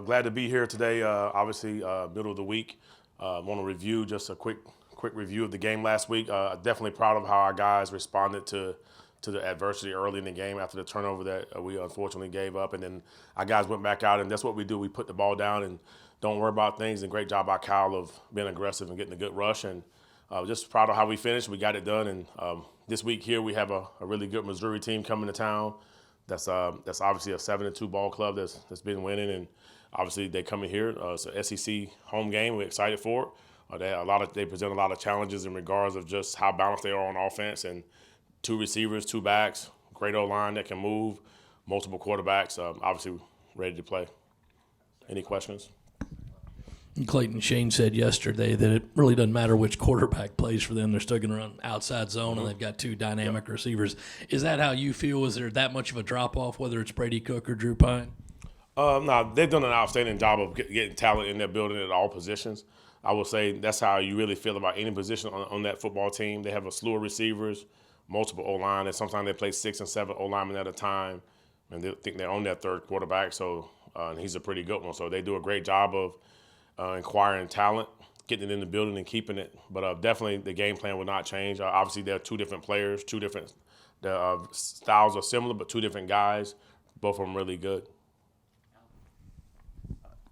glad to be here today. Obviously, middle of the week. Want to review just a quick review of the game last week. Definitely proud of how our guys responded to the adversity early in the game after the turnover that we unfortunately gave up, and then our guys went back out, and that's what we do. We put the ball down and don't worry about things. And great job by Kyle of being aggressive and getting a good rush. And just proud of how we finished. We got it done. And this week here we have a really good Missouri team coming to town. That's obviously a 7-2 ball club that's been winning, and obviously they come in here. It's an SEC home game. We're excited for it. They present a lot of challenges in regards of just how balanced they are on offense, and 2 receivers, 2 backs, great O-line that can move, multiple quarterbacks. Obviously ready to play. Any questions? Clayton, Shane said yesterday that it really doesn't matter which quarterback plays for them. They're still going to run outside zone, and they've got 2 dynamic receivers. Is that how you feel? Is there that much of a drop-off, whether it's Brady Cook or Drew Pine? No, they've done an outstanding job of getting talent in their building at all positions. I will say that's how you really feel about any position on that football team. They have a slew of receivers, multiple O-line, and sometimes they play 6 and 7 O-linemen at a time, and they think they're on their 3rd quarterback, so and he's a pretty good one. So they do a great job of acquiring talent, getting it in the building and keeping it. But definitely the game plan will not change. Obviously, they're 2 different players, 2 different styles are similar, but 2 different guys, both of them really good.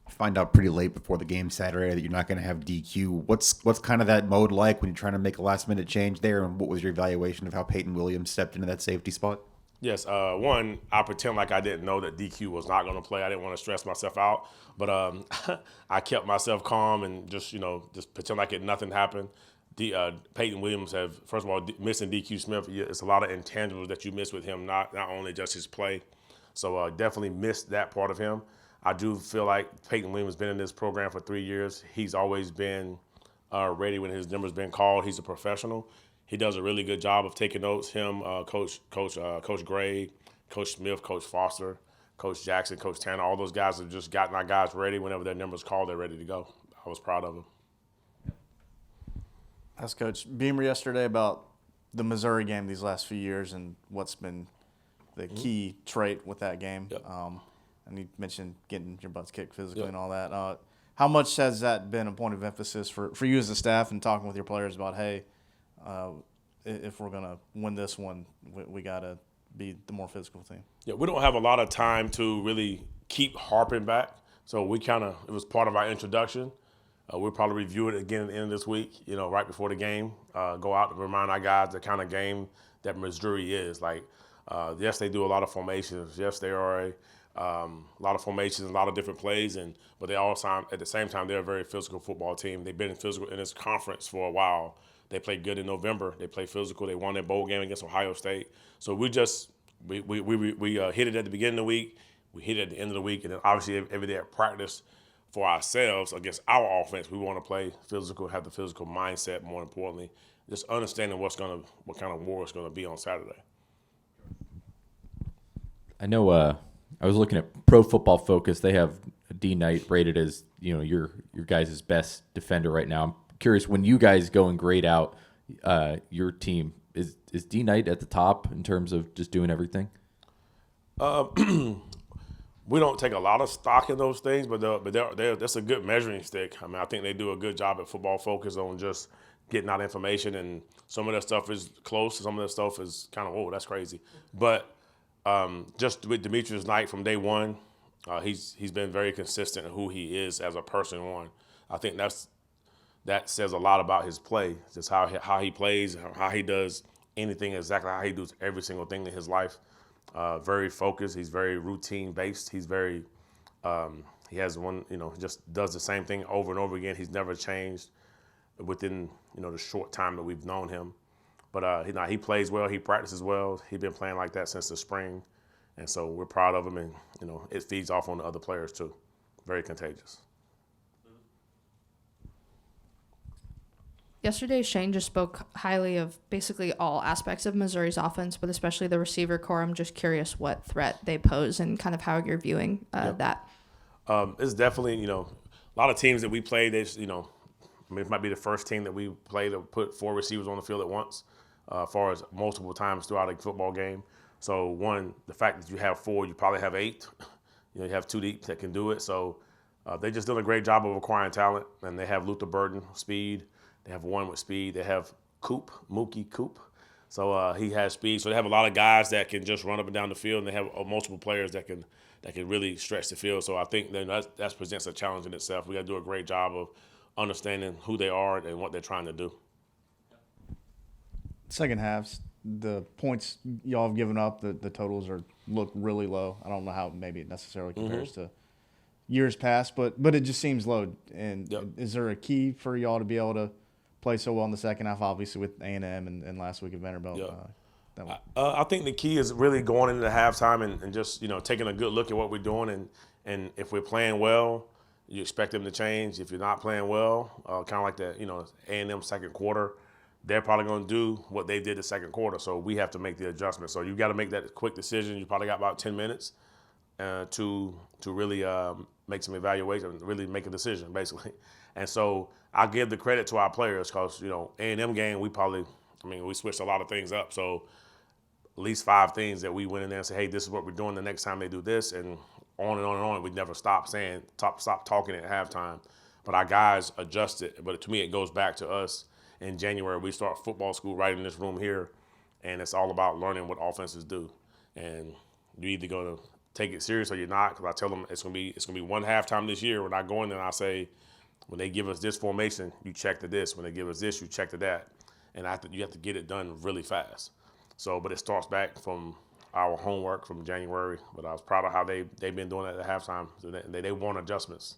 Find out pretty late before the game Saturday that you're not going to have DQ. What's kind of that mode like when you're trying to make a last-minute change there, and what was your evaluation of how Peyton Williams stepped into that safety spot? Yes, one, I pretend like I didn't know that DQ was not going to play. I didn't want to stress myself out, but I kept myself calm and just pretend like nothing happened. Peyton Williams first of all, missing DQ Smith, it's a lot of intangibles that you miss with him, not only just his play. So definitely missed that part of him. I do feel like Peyton Williams has been in this program for 3 years. He's always been ready when his number's been called. He's a professional. He does a really good job of taking notes. Him, Coach Gray, Coach Smith, Coach Foster, Coach Jackson, Coach Tanner, all those guys have just gotten our guys ready. Whenever their number's called, they're ready to go. I was proud of them. Asked Coach Beamer yesterday about the Missouri game these last few years and what's been the key trait with that game. Yep. And you mentioned getting your butts kicked physically and all that. How much has that been a point of emphasis for you as a staff and talking with your players about, hey, if we're going to win this one, we got to be the more physical team? Yeah, we don't have a lot of time to really keep harping back. So it was part of our introduction. We'll probably review it again at the end of this week, right before the game. Go out and remind our guys the kind of game that Missouri is. Like, yes, they do a lot of formations. Yes, they are a lot of formations, a lot of different plays, but they all at the same time, they're a very physical football team. They've been physical in this conference for a while. They played good in November. They played physical. They won their bowl game against Ohio State. So we hit it at the beginning of the week. We hit it at the end of the week, and then obviously every day at practice for ourselves against our offense, we want to play physical, have the physical mindset. More importantly, just understanding what kind of war it's going to be on Saturday. I know. I was looking at Pro Football Focus. They have D Knight rated as your guys' best defender right now. I'm curious, when you guys go and grade out your team, is D Knight at the top in terms of just doing everything? We don't take a lot of stock in those things, but that's a good measuring stick. I mean, I think they do a good job at Football Focus on just getting out information, and some of that stuff is close, some of that stuff is kind of, whoa, that's crazy. But just with Demetrius Knight from day one, he's been very consistent in who he is as a person. One, I think that says a lot about his play, just how he plays, how he does anything exactly how he does every single thing in his life. Very focused. He's very routine based. He's very he has one, just does the same thing over and over again. He's never changed within the short time that we've known him. But he plays well. He practices well. He's been playing like that since the spring, and so we're proud of him. And it feeds off on the other players too. Very contagious. Yesterday, Shane just spoke highly of basically all aspects of Missouri's offense, but especially the receiver core. I'm just curious what threat they pose and kind of how you're viewing that. It's definitely, a lot of teams that we play, it might be the first team that we play to put 4 receivers on the field at once, as far as multiple times throughout a football game. So, one, the fact that you have 4, you probably have 8. You have 2 deep that can do it. So They just done a great job of acquiring talent, and they have Luther Burden, speed. They have one with speed. They have Mookie Coop. So he has speed. So they have a lot of guys that can just run up and down the field, and they have multiple players that can really stretch the field. So I think that presents a challenge in itself. We got to do a great job of understanding who they are and what they're trying to do. Second halves, the points y'all have given up, the totals look really low. I don't know how maybe it necessarily compares to years past, but it just seems low. And is there a key for y'all to be able to play so well in the second half? Obviously with A&M and last week at Vanderbilt. I think the key is really going into the halftime and just taking a good look at what we're doing, and if we're playing well, you expect them to change. If you're not playing well, kind of like the A&M second quarter, they're probably going to do what they did the second quarter. So we have to make the adjustment. So you got to make that quick decision. You probably got about 10 minutes to really make some evaluation, really make a decision, basically. And so I give the credit to our players because A&M game we switched a lot of things up. So at least 5 things that we went in there and said, hey, this is what we're doing the next time they do this, and on and on and on. We never stop talking at halftime. But our guys adjusted. But to me, it goes back to us. In January, we start football school right in this room here, and it's all about learning what offenses do. And you're either going to take it serious or you're not, because I tell them it's going to be one halftime this year when I go in there and I say, when they give us this formation, you check to this. When they give us this, you check to that. And you have to get it done really fast. But it starts back from our homework from January. But I was proud of how they've been doing it at halftime. So they want adjustments.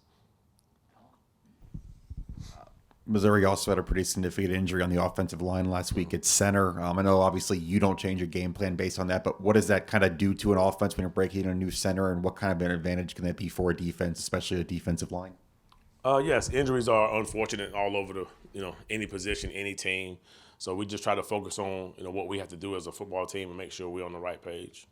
Missouri also had a pretty significant injury on the offensive line last week at center. I know obviously you don't change your game plan based on that, but what does that kind of do to an offense when you're breaking in a new center, and what kind of an advantage can that be for a defense, especially a defensive line? Yes, injuries are unfortunate all over any position, any team. So we just try to focus on what we have to do as a football team and make sure we're on the right page.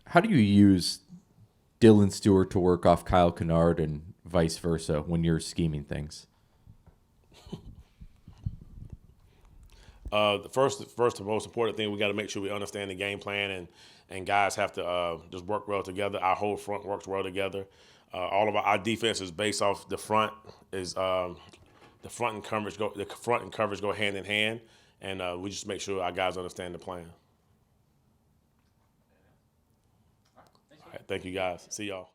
How do you use Dylan Stewart to work off Kyle Kennard and vice versa when you're scheming things? The first and most important thing, we got to make sure we understand the game plan, and guys have to just work well together. Our whole front works well together. All of our defense is based off the front. The front and coverage go hand in hand, and we just make sure our guys understand the plan. All right, thank you guys. See y'all.